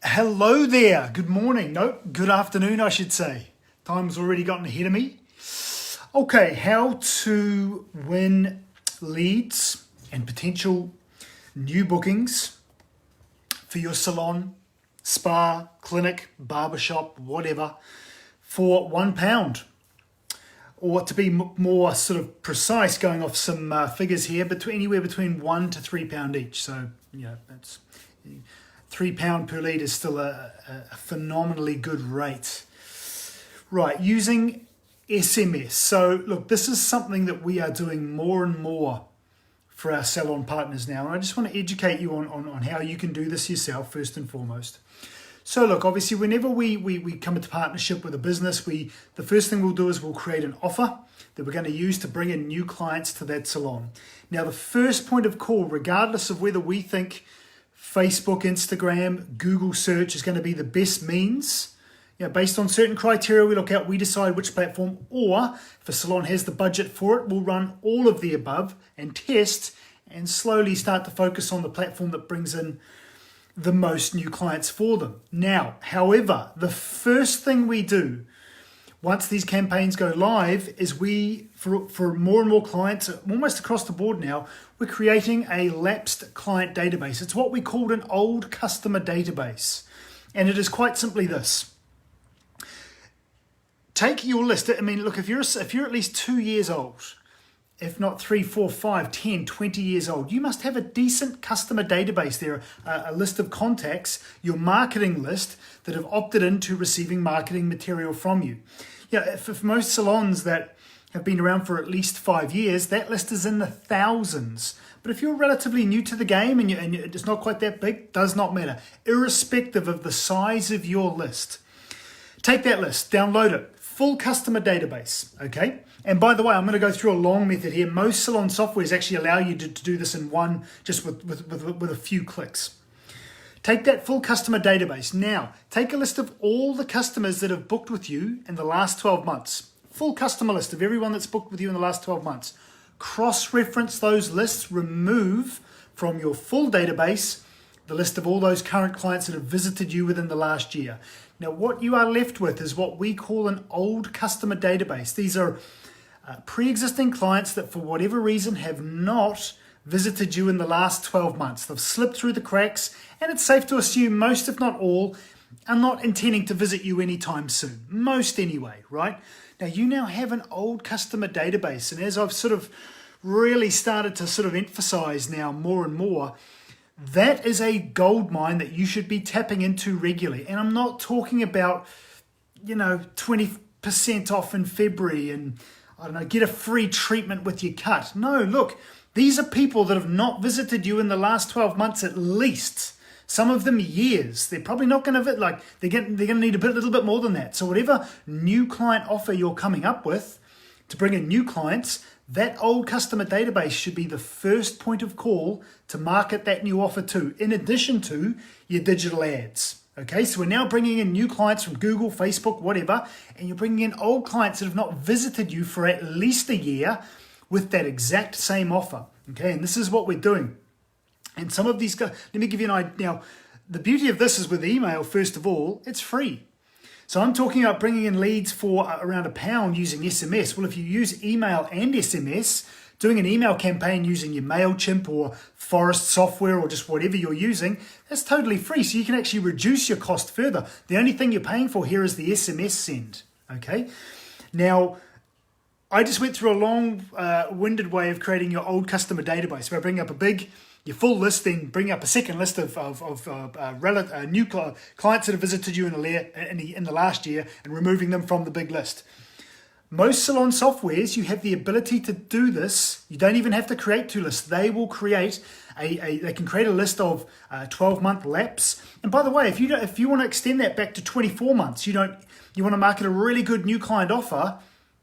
Hello there, good morning, no, good afternoon I should say. Time's already gotten ahead of me. Okay, how to win leads and potential new bookings for your salon, spa, clinic, barbershop, whatever, for £1. Or to be more sort of precise, going off some figures here, anywhere between £1 to £3 each. So, that's £3 per lead is still a phenomenally good rate. Right, using SMS. So look, this is something that we are doing more and more for our salon partners now. And I just want to educate you on how you can do this yourself first and foremost. So look, obviously whenever we come into partnership with a business, the first thing we'll do is we'll create an offer that we're going to use to bring in new clients to that salon. Now the first point of call, regardless of whether we think Facebook, Instagram, Google search is going to be the best means. Based on certain criteria we look at, we decide which platform, or if a salon has the budget for it, we'll run all of the above and test and slowly start to focus on the platform that brings in the most new clients for them. Now, however, the first thing we do once these campaigns go live is for more and more clients, almost across the board now, we're creating a lapsed client database. It's what we called an old customer database. And it is quite simply this. Take your list. I mean, look, if you're at least 2 years old, if not 3, 4, 5, 10, 20 years old, you must have a decent customer database there, a list of contacts, your marketing list that have opted into receiving marketing material from you. For most salons that have been around for at least 5 years, that list is in the thousands. But if you're relatively new to the game and it's not quite that big, does not matter, irrespective of the size of your list. Take that list, download it, full customer database, okay? And by the way, I'm going to go through a long method here. Most salon softwares actually allow you to do this in one, just with a few clicks. Take that full customer database. Now, take a list of all the customers that have booked with you in the last 12 months. Full customer list of everyone that's booked with you in the last 12 months. Cross-reference those lists, remove from your full database the list of all those current clients that have visited you within the last year. Now, what you are left with is what we call an old customer database. These are pre-existing clients that for whatever reason have not visited you in the last 12 months. They've slipped through the cracks, and it's safe to assume most, if not all, are not intending to visit you anytime soon. Most anyway, right? Now, you now have an old customer database, and as I've sort of really started to sort of emphasize now more and more, that is a gold mine that you should be tapping into regularly. And I'm not talking about, 20% off in February and, get a free treatment with your cut. No, look, these are people that have not visited you in the last 12 months at least. Some of them years. They're probably not going to they're going to need a little bit more than that. So whatever new client offer you're coming up with to bring in new clients, that old customer database should be the first point of call to market that new offer to, in addition to your digital ads. Okay, so we're now bringing in new clients from Google, Facebook, whatever, and you're bringing in old clients that have not visited you for at least a year with that exact same offer. Okay, and this is what we're doing. And some of these guys, let me give you an idea. Now, the beauty of this is with email, first of all, it's free. So I'm talking about bringing in leads for around £1 using SMS. Well, if you use email and SMS, doing an email campaign using your MailChimp or Forest software or just whatever you're using, that's totally free. So you can actually reduce your cost further. The only thing you're paying for here is the SMS send. Okay. Now, I just went through a long-winded way of creating your old customer database where I bring up your full list, then bring up a second list of new clients that have visited you in the last year and removing them from the big list. Most salon softwares, you have the ability to do this. You don't even have to create two lists. They will create they can create a list of 12-month lapse. And by the way, if you want to extend that back to 24 months, you want to market a really good new client offer,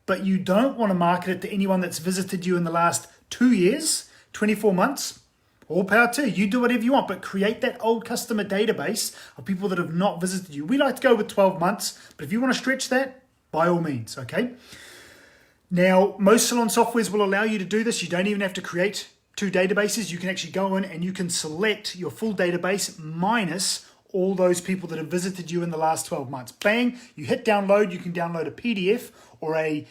but you don't want to market it to anyone that's visited you in the last 2 years, 24 months, all power to you. You do whatever you want, but create that old customer database of people that have not visited you. We like to go with 12 months, but if you want to stretch that, by all means, okay? Now, most salon softwares will allow you to do this. You don't even have to create two databases. You can actually go in and you can select your full database minus all those people that have visited you in the last 12 months. Bang, you hit download. You can download a PDF or a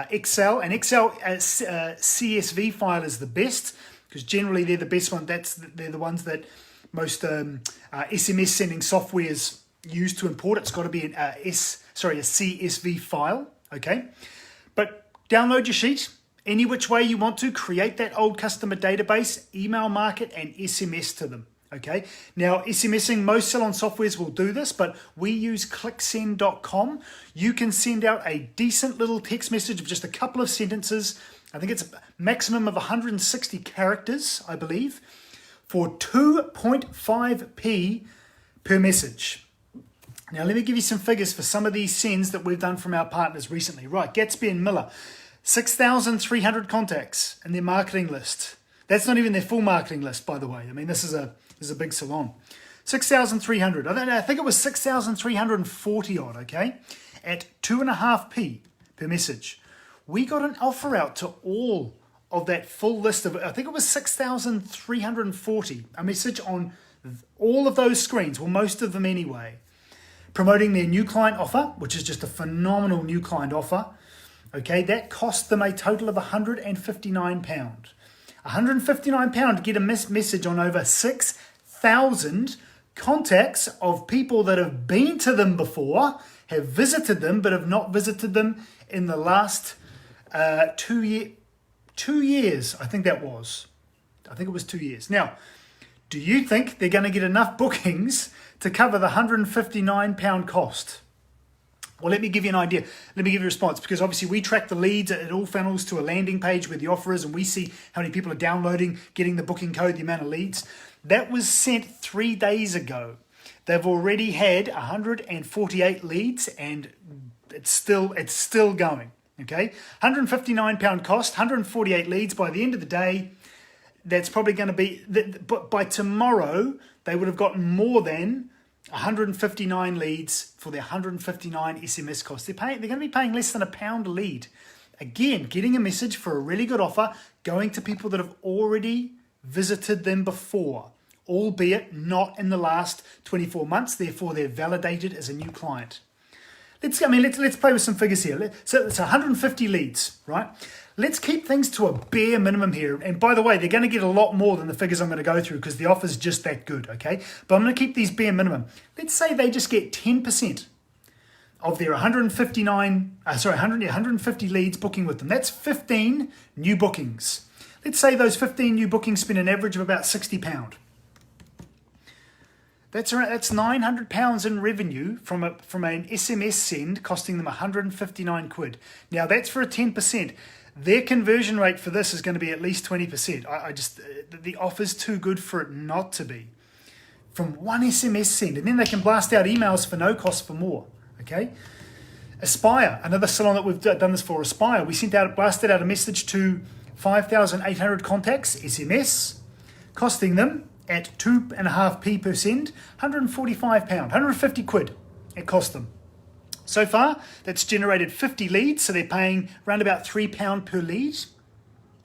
Excel. An Excel CSV file is the best because generally they're the best one. They're the ones that most SMS sending softwares use to import. It's got to be a CSV file, okay? But download your sheet any which way you want to. Create that old customer database, email market, and SMS to them, okay? Now, SMSing, most Salon softwares will do this, but we use clicksend.com. You can send out a decent little text message of just a couple of sentences. I think it's a maximum of 160 characters, I believe, for 2.5p per message. Now, let me give you some figures for some of these sends that we've done from our partners recently. Right, Gatsby and Miller, 6,300 contacts in their marketing list. That's not even their full marketing list, by the way. I mean, this is a big salon. 6,300. I think it was 6,340 odd, okay? At 2.5p per message. We got an offer out to all of that full list of, I think it was 6,340, a message on all of those screens, well, most of them anyway, promoting their new client offer, which is just a phenomenal new client offer. Okay, that cost them a total of £159. £159 to get a message on over 6,000 contacts of people that have been to them before, have visited them, but have not visited them in the last 2 years. I think it was 2 years. Now, do you think they're going to get enough bookings to cover the £159 cost? Well, let me give you an idea. Let me give you a response, because obviously we track the leads. It all funnels to a landing page where the offer is, and we see how many people are downloading, getting the booking code, the amount of leads. That was sent 3 days ago. They've already had 148 leads, and it's still going. Okay, £159 cost, 148 leads. By the end of the day, that's probably going to be, but by tomorrow, they would have gotten more than 159 leads for their 159 SMS cost. They're going to be paying less than £1 a lead. Again, getting a message for a really good offer, going to people that have already visited them before, albeit not in the last 24 months. Therefore, they're validated as a new client. Let's play with some figures here. So it's 150 leads, right? Let's keep things to a bare minimum here. And by the way, they're going to get a lot more than the figures I'm going to go through because the offer's just that good, okay? But I'm going to keep these bare minimum. Let's say they just get 10% of their 150 leads booking with them. That's 15 new bookings. Let's say those 15 new bookings spend an average of about £60. That's £900 in revenue from an SMS send costing them £159. Now that's for a 10%. Their conversion rate for this is going to be at least 20%. The offer's too good for it not to be. From one SMS send, and then they can blast out emails for no cost for more. Okay. Aspire, another salon that we've done this for. Aspire, we blasted out a message to 5,800 contacts, SMS, costing them at 2.5p per send, £145, £150 it cost them. So far, that's generated 50 leads, so they're paying around about £3 per lead.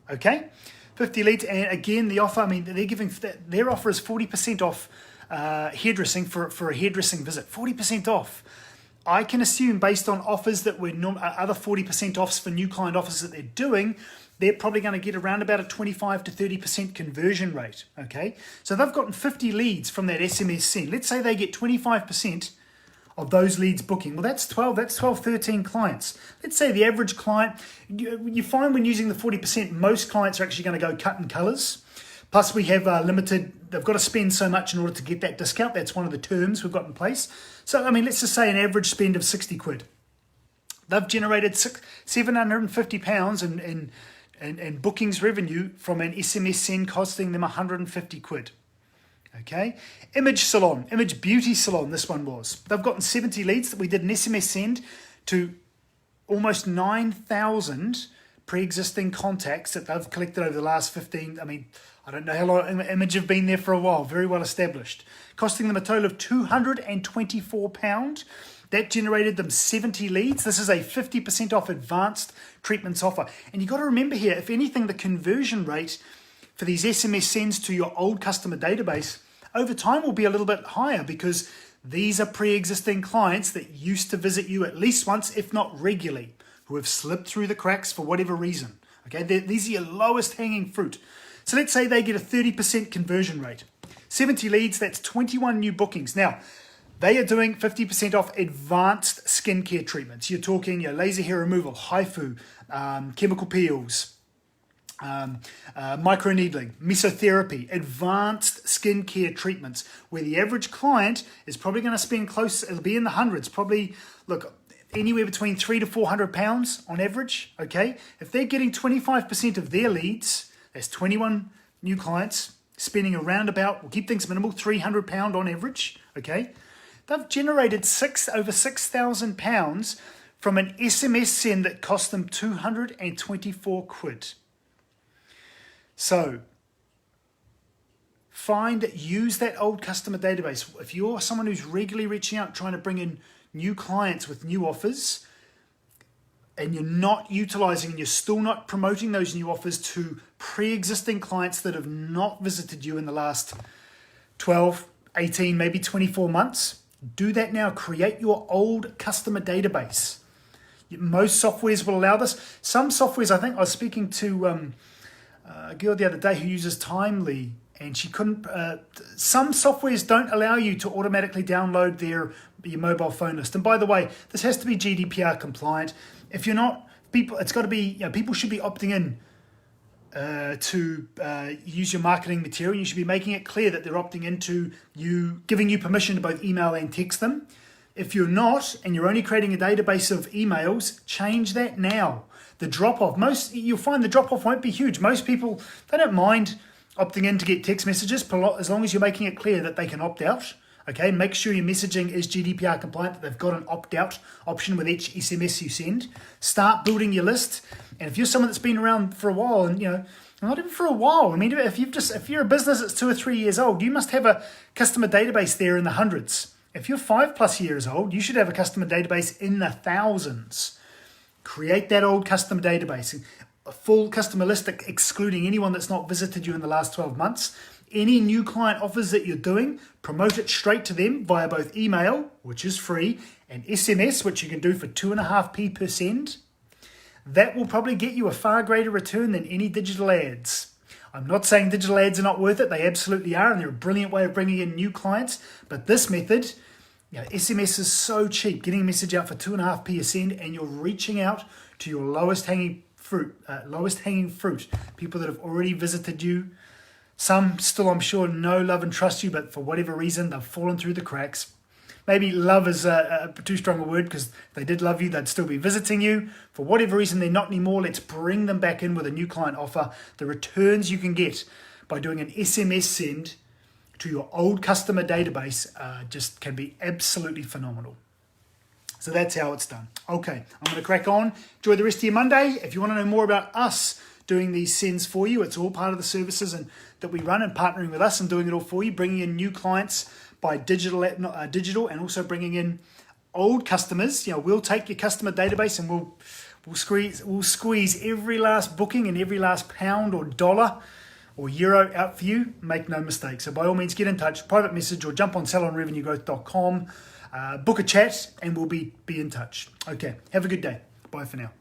Okay, 50 leads, and again, the offer, their offer is 40% off hairdressing for a hairdressing visit, 40% off. I can assume based on offers that were other 40% offs for new client offers that they're doing, they're probably going to get around about a 25 to 30% conversion rate, okay? So they've gotten 50 leads from that SMS send. Let's say they get 25% of those leads booking. Well, that's 12, 13 clients. Let's say the average client, you find when using the 40%, most clients are actually going to go cut and colours. Plus we have limited, they've got to spend so much in order to get that discount. That's one of the terms we've got in place. So, let's just say an average spend of £60. They've generated £750 in bookings revenue from an SMS send costing them £150. Okay, Image Salon, Image Beauty Salon, this one was. They've gotten 70 leads that we did an SMS send to almost 9,000 pre-existing contacts that they've collected over the last 15. I don't know how long Image have been there for a while, very well established. Costing them a total of £224. That generated them 70 leads. This is a 50% off advanced treatments offer. And you've got to remember here, if anything, the conversion rate for these SMS sends to your old customer database over time will be a little bit higher because these are pre-existing clients that used to visit you at least once, if not regularly, who have slipped through the cracks for whatever reason. Okay, these are your lowest hanging fruit. So let's say they get a 30% conversion rate. 70 leads, that's 21 new bookings. Now, they are doing 50% off advanced skincare treatments. You're talking laser hair removal, HIFU, chemical peels, microneedling, mesotherapy, advanced skincare treatments, where the average client is probably going to spend close, it'll be in the hundreds, probably, look, anywhere between £300 to £400 on average, okay? If they're getting 25% of their leads, that's 21 new clients, spending around about, we'll keep things minimal, £300 on average, okay? They've generated over £6,000 from an SMS send that cost them 224 quid. So, use that old customer database. If you're someone who's regularly reaching out, trying to bring in new clients with new offers, and you're not utilizing and you're still not promoting those new offers to pre-existing clients that have not visited you in the last 12, 18, maybe 24 months, do that now. Create your old customer database. Most softwares will allow this. Some softwares, I think I was speaking to a girl the other day who uses Timely, and she couldn't, some softwares don't allow you to automatically download your mobile phone list. And by the way, this has to be GDPR compliant. If you're not, it's got to be, people should be opting in to use your marketing material. You should be making it clear that they're opting into you, giving you permission to both email and text them. If you're not, and you're only creating a database of emails, change that now. The drop-off, you'll find the drop-off won't be huge. Most people, they don't mind opting in to get text messages, as long as you're making it clear that they can opt out. Okay, make sure your messaging is GDPR compliant, that they've got an opt-out option with each SMS you send. Start building your list. And if you're someone that's been around for a while, and not even for a while, I mean, if you're a business that's 2 or 3 years old, you must have a customer database there in the hundreds. If you're 5+ years old, you should have a customer database in the thousands. Create that old customer database, a full customer list excluding anyone that's not visited you in the last 12 months. Any new client offers that you're doing, promote it straight to them via both email, which is free, and SMS, which you can do for 2.5p per send. That will probably get you a far greater return than any digital ads. I'm not saying digital ads are not worth it. They absolutely are, and they're a brilliant way of bringing in new clients. But this method, SMS is so cheap. Getting a message out for 2.5p a send, and you're reaching out to your lowest hanging fruit, people that have already visited you. Some still, I'm sure, know, love, and trust you, but for whatever reason, they've fallen through the cracks. Maybe love is too strong a word, because if they did love you, they'd still be visiting you. For whatever reason, they're not anymore. Let's bring them back in with a new client offer. The returns you can get by doing an SMS send to your old customer database just can be absolutely phenomenal. So that's how it's done. Okay, I'm going to crack on. Enjoy the rest of your Monday. If you want to know more about us doing these sends for you, it's all part of the services that we run, and partnering with us and doing it all for you, bringing in new clients by digital and also bringing in old customers. We'll take your customer database and we'll squeeze every last booking and every last pound or dollar or euro out for you. Make no mistake. So by all means, get in touch, private message, or jump on salonrevenuegrowth.com, book a chat, and we'll be in touch. Okay, have a good day. Bye for now.